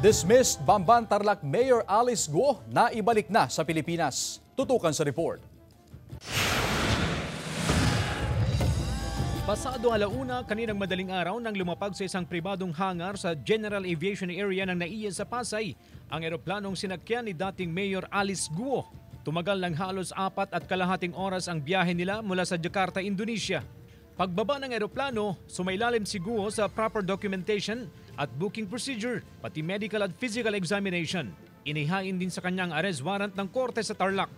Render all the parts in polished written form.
Dismissed Bamban Tarlac Mayor Alice Guo na ibalik na sa Pilipinas. Tutukan sa report. Pasado alauna kaninang madaling araw nang lumapag sa isang pribadong hangar sa General Aviation Area ng NAIA sa Pasay ang eroplanong sinakyan ni dating Mayor Alice Guo. Tumagal ng halos 4.5 oras ang biyahe nila mula sa Jakarta, Indonesia. Pagbaba ng eroplano, sumailalim si Guo sa proper documentation at booking procedure, pati medical at physical examination. Inihain din sa kanyang arrest warrant ng korte sa Tarlac.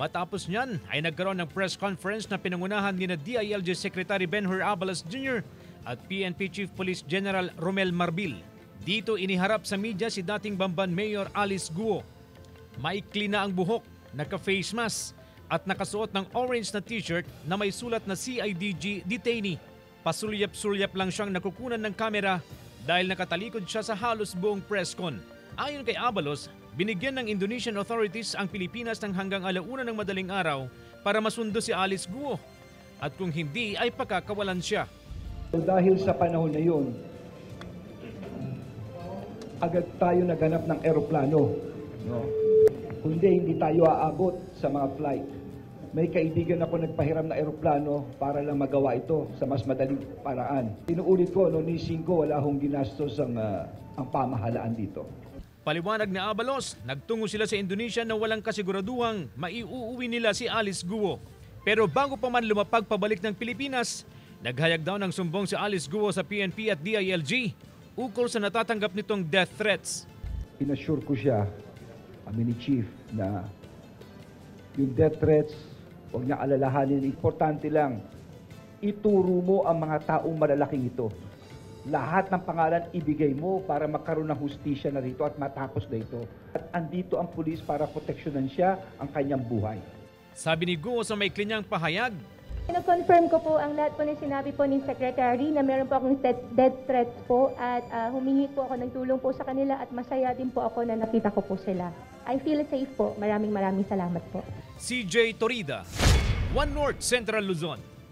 Matapos niyan ay nagkaroon ng press conference na pinangunahan ni DILG Secretary Benhur Abalos Jr. at PNP Chief Police General Romel Marbil. Dito iniharap sa media si dating Bamban Mayor Alice Guo. Maikli na ang buhok, naka-face mask at nakasuot ng orange na t-shirt na may sulat na CIDG detainee. Pasulyap-sulyap lang siyang nakukunan ng kamera dahil nakatalikod siya sa halos buong press con. Ayon kay Abalos, binigyan ng Indonesian authorities ang Pilipinas ng hanggang alauna ng madaling araw para masundo si Alice Guo. At kung hindi ay pakakawalan siya. Dahil sa panahon na yun, agad tayo naganap ng eroplano. No? Hindi tayo aabot sa mga flight. May kaibigan ako nagpahiram na eroplano para lang magawa ito sa mas madaling paraan. Tinuulit ko, no, ni Cinco, wala akong ginastos ang pamahalaan dito. Paliwanag ni Abalos, nagtungo sila sa Indonesia na walang kasiguraduhang maiuuwi nila si Alice Guo. Pero bago pa man lumapag pabalik ng Pilipinas, naghayag daw ng sumbong si Alice Guo sa PNP at DILG ukol sa natatanggap nitong death threats. Inassure ko siya, kami ni Chief, na yung death threats, huwag niya alalahanin. Importante lang, ituro mo ang mga taong malalaking ito. Lahat ng pangalan ibigay mo para magkaroon ng hustisya na rito at matapos na ito. At andito ang pulis para proteksyonan siya ang kanyang buhay. Sabi ni Guo sa may klinyang pahayag, Confirm ko po ang lahat po ng sinabi po ni Secretary na meron po akong death threats po at humingi po ako ng tulong po sa kanila at masaya din po ako na nakita ko po sila. I feel safe po. Maraming salamat po. CJ Torida, One North Central Luzon.